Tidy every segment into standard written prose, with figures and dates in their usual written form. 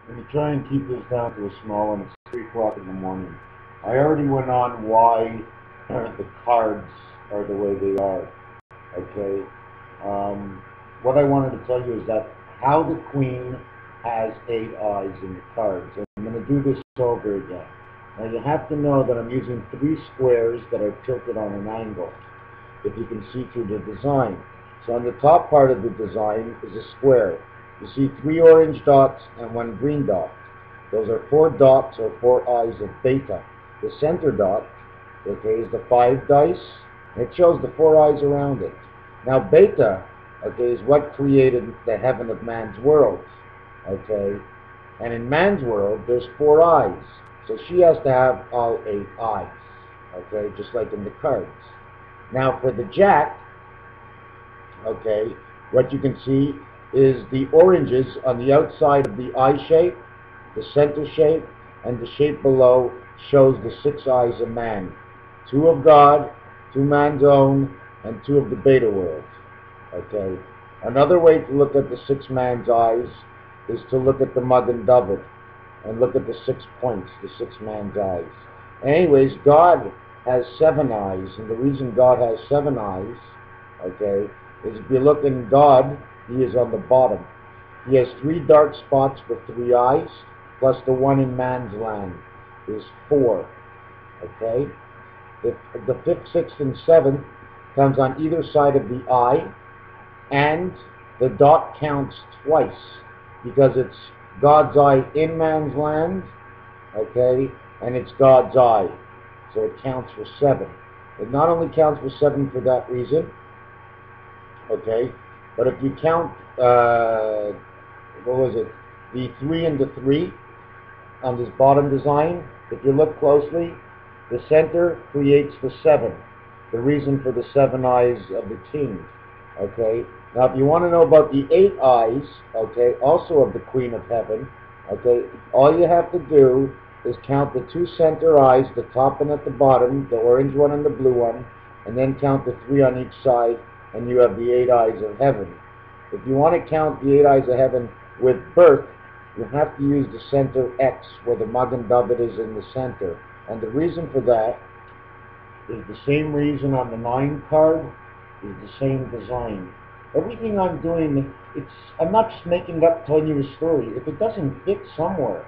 Let me try and keep this down to a small one. It's 3 o'clock in the morning. I already went on why the cards are the way they are. Okay. What I wanted to tell you is that how the queen has 8 eyes in the cards. And I'm going to do this over again. Now you have to know that I'm using 3 squares that are tilted on an angle, if you can see through the design. So on the top part of the design is a square. You see 3 orange dots and 1 green dot. Those are 4 dots or 4 eyes of beta. The center dot, okay, is the 5 dice. And it shows the 4 eyes around it. Now beta, okay, is what created the heaven of man's world. Okay, and in man's world there's 4 eyes. So she has to have all 8 eyes. Okay, just like in the cards. Now for the jack, okay, what you can see is the oranges on the outside of the eye shape, the center shape, and the shape below shows the 6 eyes of man. 2 of God, 2 man's own, and 2 of the beta world. Okay. Another way to look at the 6 man's eyes is to look at the Magen David and look at the 6 points, the 6 man's eyes. Anyways, God has 7 eyes, and the reason God has 7 eyes, okay, is if you look in God, he is on the bottom. He has 3 dark spots for 3 eyes, plus the 1 in man's land is 4. Okay? The 5th, 6th, and 7th comes on either side of the eye, and the dot counts twice, because it's God's eye in man's land, okay, and it's God's eye. So it counts for 7. It not only counts for 7 for that reason, okay, but if you count, what was it, the 3 and the 3 on this bottom design, if you look closely, the center creates the 7, the reason for the 7 eyes of the king, okay. Now if you want to know about the 8 eyes, okay, also of the Queen of Heaven, okay, all you have to do is count the 2 center eyes, the top and at the bottom, the orange one and the blue one, and then count the 3 on each side, and you have the 8 eyes of heaven. If you want to count the 8 eyes of heaven with birth, you have to use the center X, where the Magen David is in the center. And the reason for that is the same reason on the 9 card, is the same design. Everything I'm doing, I'm not just making up, telling you a story. If it doesn't fit somewhere,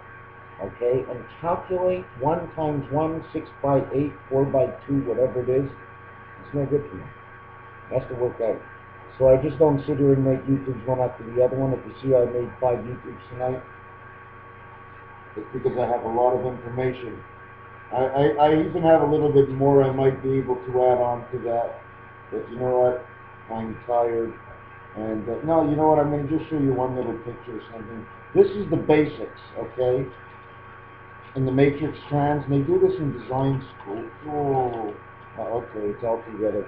okay, and calculate 1 times 1, 6 by 8, 4 by 2, whatever it is, it's no good for me. It has to work out. So I just don't sit here and make YouTubes one after the other one. If you see I made 5 YouTubes tonight, it's because I have a lot of information. I even have a little bit more I might be able to add on to that. But you know what? I'm tired. And no, you know what? I'm going to just show you one little picture or something. This is the basics, okay? In the matrix trans, and they do this in design school. Oh, okay, it's all together.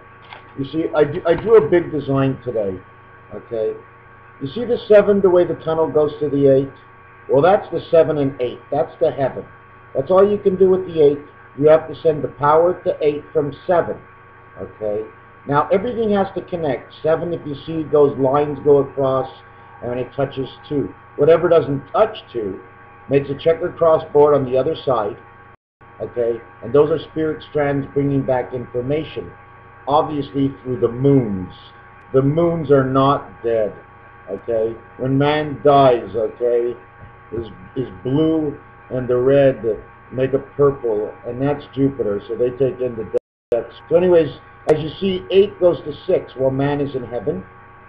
You see, I drew a big design today, okay? You see the 7, the way the tunnel goes to the 8? Well, that's the 7 and 8. That's the heaven. That's all you can do with the 8. You have to send the power to 8 from 7, okay? Now, everything has to connect. 7, if you see, those lines go across, and when it touches 2. Whatever doesn't touch 2 makes a checkered cross board on the other side, okay? And those are spirit strands bringing back information, obviously through the moons. The moons are not dead, okay? When man dies, okay, is blue and the red make a purple, and that's Jupiter, so they take in the death. So anyways, as you see, 8 goes to 6 while man is in heaven.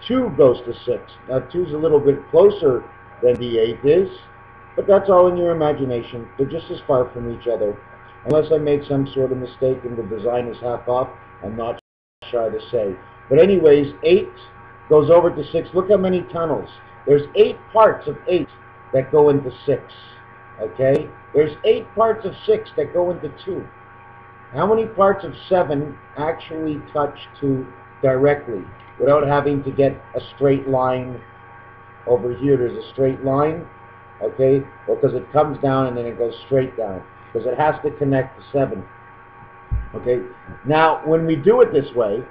2 goes to 6. Now 2 is a little bit closer than the 8 is, but that's all in your imagination. They're just as far from each other. Unless I made some sort of mistake and the design is half off, I'm not shy to say. But anyways, 8 goes over to 6. Look how many tunnels. There's 8 parts of 8 that go into 6. Okay? There's 8 parts of 6 that go into 2. How many parts of 7 actually touch 2 directly without having to get a straight line over here? There's a straight line, okay? Well, because it comes down and then it goes straight down, because it has to connect to 7. Okay? Now, when we do it this way,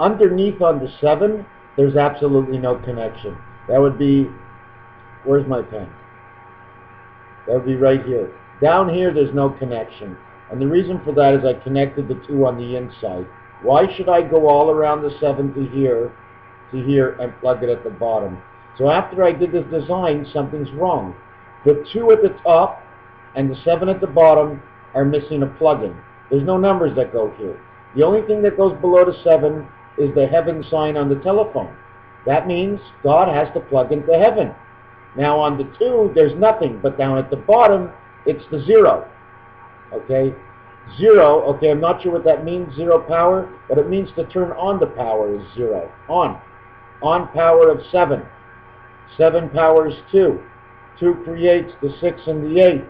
underneath on the 7, there's absolutely no connection. That would be, where's my pen? That would be right here. Down here, there's no connection. And the reason for that is I connected the 2 on the inside. Why should I go all around the 7 to here, and plug it at the bottom? So after I did this design, something's wrong. The 2 at the top and the 7 at the bottom are missing a plug-in. There's no numbers that go here. The only thing that goes below the 7 is the heaven sign on the telephone. That means God has to plug into heaven. Now on the 2, there's nothing, but down at the bottom, it's the 0. Okay? 0, okay, I'm not sure what that means, 0 power, but it means to turn on the power is 0. On. On power of 7. 7 powers 2. 2 creates the 6 and the 8.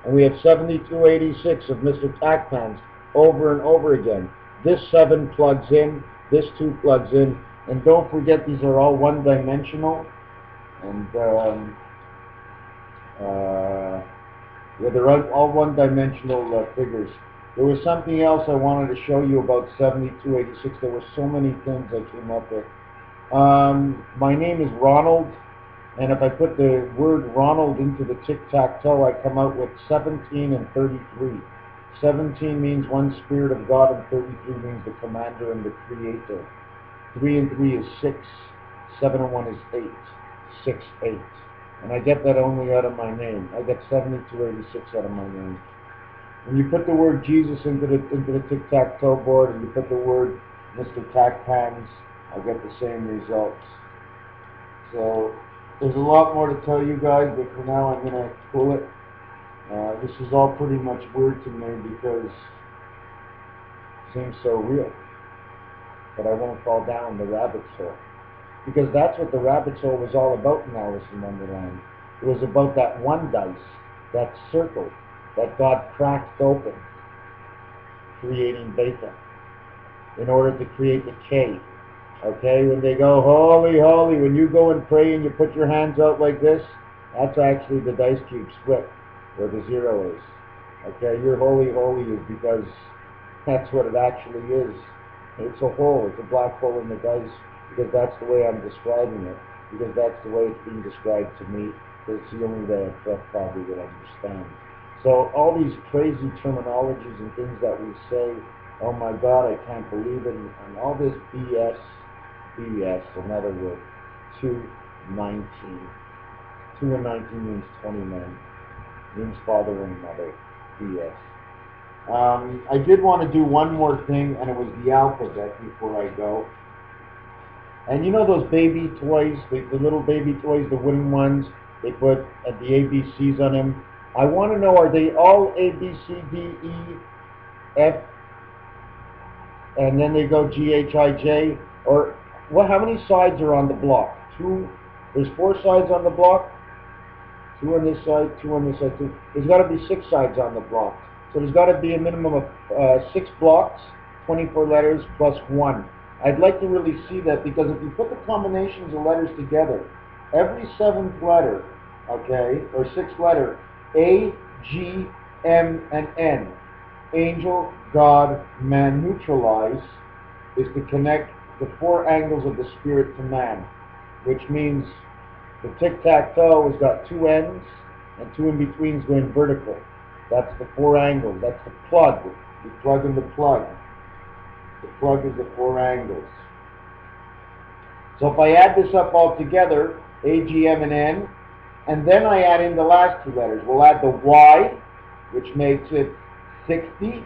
And we have 7286 of MrTacpans's over and over again. This 7 plugs in, this 2 plugs in, and don't forget these are all one-dimensional. And yeah, they're all one-dimensional figures. There was something else I wanted to show you about 7286. There were so many things I came up with. My name is Ronald, and if I put the word Ronald into the tic-tac-toe, I come out with 17 and 33. 17 means one Spirit of God, and 33 means the Commander and the Creator. 3 and 3 is 6. 7 and 1 is 8. 6, 8. And I get that only out of my name. I get 7286 out of my name. When you put the word Jesus into the tic-tac-toe board and you put the word MrTacpans's, I get the same results. So there's a lot more to tell you guys, but for now I'm going to pull it. This is all pretty much weird to me because it seems so real. But I won't fall down the rabbit's hole. Because that's what the rabbit's hole was all about in Alice in Wonderland. It was about that one dice, that circle, that God cracked open, creating beta, in order to create the K. Okay, when they go, holy, holy, when you go and pray and you put your hands out like this, that's actually the dice cube split, where the 0 is. Okay, your holy, holy is because that's what it actually is. It's a hole, it's a black hole in the dice, because that's the way I'm describing it, because that's the way it's being described to me, because it's the only way I probably would understand. So all these crazy terminologies and things that we say, oh my God, I can't believe it, and all this BS, another word, 219. 2 and 19 means 29, means father and mother, BS. I did want to do one more thing, and it was the alphabet before I go. And you know those baby toys, the little baby toys, the wooden ones, they put the ABCs on them. I want to know, are they all A, B, C, D, E, F, and then they go G, H, I, J? Or what? How many sides are on the block? 2, there's 4 sides on the block. 2 on this side, 2 on this side, 2. There's got to be 6 sides on the block. So there's got to be a minimum of 6 blocks, 24 letters plus 1. I'd like to really see that, because if you put the combinations of letters together, every 7th letter, okay, or 6th letter, A, G, M, and N, angel, God, man, neutralize, is to connect the 4 angles of the spirit to man, which means the tic-tac-toe has got 2 ends and 2 in-betweens going vertical. That's the 4 angles. That's the plug. You plug in the plug. The plug is the 4 angles. So if I add this up all together, A, G, M, and N, and then I add in the last 2 letters, we'll add the Y, which makes it 60,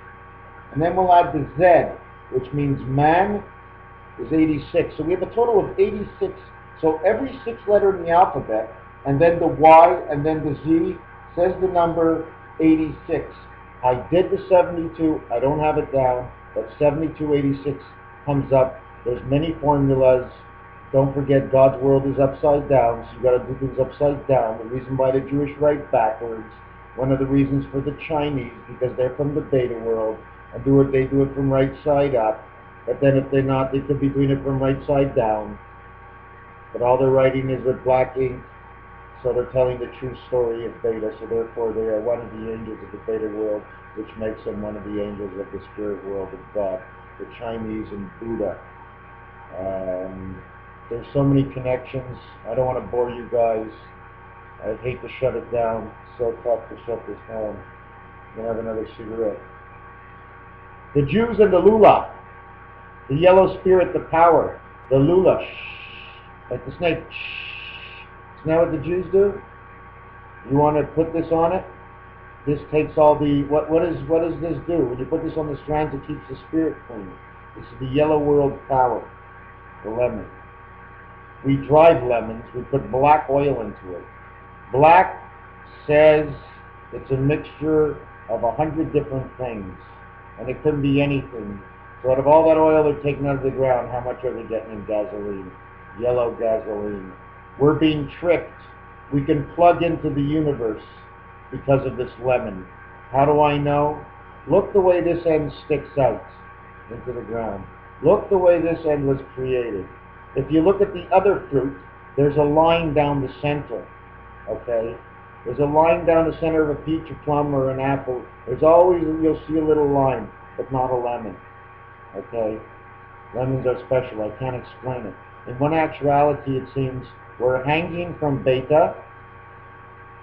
and then we'll add the Z, which means man, is 86. So we have a total of 86. So every 6th letter in the alphabet, and then the Y, and then the Z, says the number 86. I did the 72. I don't have it down, but 7286 comes up. There's many formulas. Don't forget, God's world is upside down, so you got to do things upside down. The reason why the Jewish write backwards. One of the reasons for the Chinese, because they're from the beta world, and they do it from right side up. But then if they're not, they could be doing it from right side down. But all they're writing is with black ink, so they're telling the true story of beta. So therefore, they are one of the angels of the beta world, which makes them one of the angels of the spirit world of God, the Chinese and Buddha. There's so many connections. I don't want to bore you guys. I'd hate to shut it down. It's so tough to shut this down. I'm gonna have another cigarette. The Jews and the Lula. The yellow spirit, the power. The Lula, shh, like the snake, shh. Isn't that what the Jews do? You want to put this on it? This takes all the, what does this do? When you put this on the strands, it keeps the spirit clean. This is the yellow world power, the lemon. We drive lemons, we put black oil into it. Black says it's a mixture of 100 different things, and it couldn't be anything. So out of all that oil they're taking out of the ground, how much are they getting in gasoline? Yellow gasoline. We're being tricked. We can plug into the universe because of this lemon. How do I know? Look the way this end sticks out into the ground. Look the way this end was created. If you look at the other fruit, there's a line down the center, okay? There's a line down the center of a peach, a plum, or an apple. There's always, you'll see a little line, but not a lemon, okay? Lemons are special, I can't explain it. In one actuality, it seems we're hanging from beta,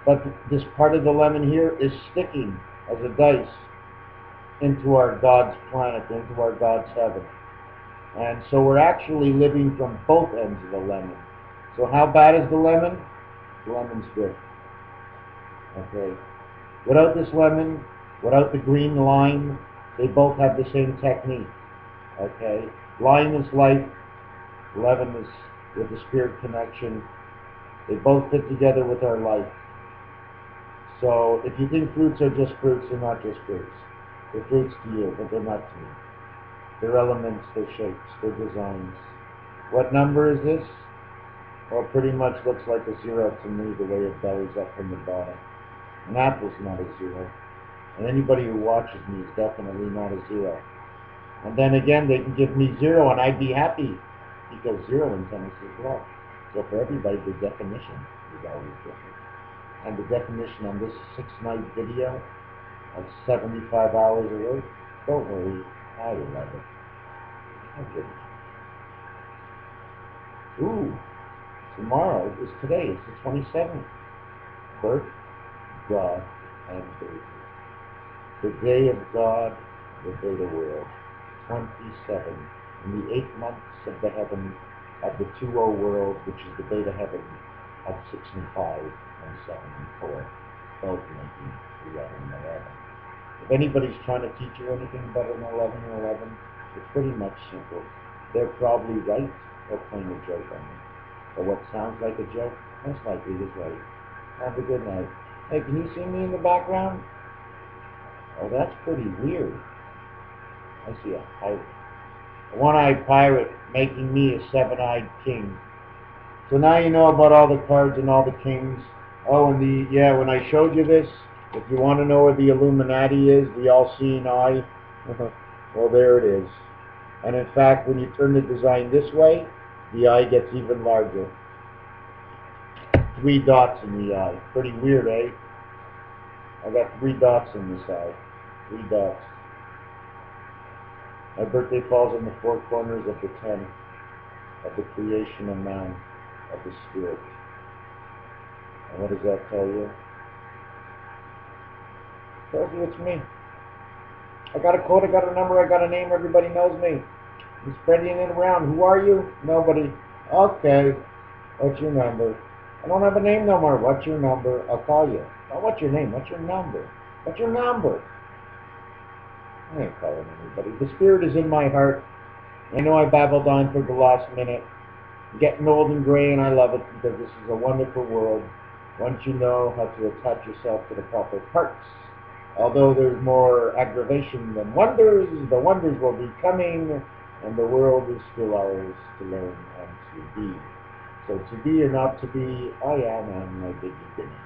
but this part of the lemon here is sticking as a dice into our God's planet, into our God's heaven. And so we're actually living from both ends of the lemon. So how bad is the lemon? The lemon's good. Okay. Without this lemon, without the green lime, they both have the same technique. Okay. Lime is life, lemon is with the spirit connection. They both fit together with our life. So if you think fruits are just fruits, they're not just fruits. They're fruits to you, but they're not to me. They're elements, they're shapes, they're designs. What number is this? Well, it pretty much looks like a zero to me, the way it bellies up from the bottom. An apple's not a zero. And anybody who watches me is definitely not a zero. And then again, they can give me zero and I'd be happy, because zero in tennis is love. So for everybody, the definition is always different. And the definition on this 6-night video of 75 hours of work, don't worry, I love it. Okay. Ooh, tomorrow is today, it's the 27th. Birth, God, and baby. The day of God, the beta world. 27. In the 8 months of the heaven of the 2-0 world, which is the beta heaven of 6 and 5 and 7 and 4, both making 11 and 11. If anybody's trying to teach you anything about an 11 and 11, it's pretty much simple. They're probably right or playing a joke on me. Or what sounds like a joke, most likely is right. Have a good night. Hey, can you see me in the background? Oh, that's pretty weird. I see a pirate. A one-eyed pirate making me a 7-eyed king. So now you know about all the cards and all the kings. Oh, and when I showed you this, if you want to know where the Illuminati is, the all-seeing eye, well, there it is. And in fact, when you turn the design this way, the eye gets even larger. 3 dots in the eye. Pretty weird, eh? I got 3 dots in this eye. 3 dots. My birthday falls in the 4 corners of the 10, of the creation of man, of the spirit. And what does that tell you? It tells you it's me. I got a code, I got a number, I got a name, everybody knows me. I'm spreading it around. Who are you? Nobody. Okay. What's your number? I don't have a name no more. What's your number? I'll call you. Oh, what's your name? What's your number? What's your number? I ain't calling anybody. The spirit is in my heart. I know I babbled on for the last minute. I'm getting old and gray, and I love it because this is a wonderful world. Once you know how to attach yourself to the proper parts. Although there's more aggravation than wonders, the wonders will be coming, and the world is still ours to learn and to be. So to be or not to be, I am on my big beginning.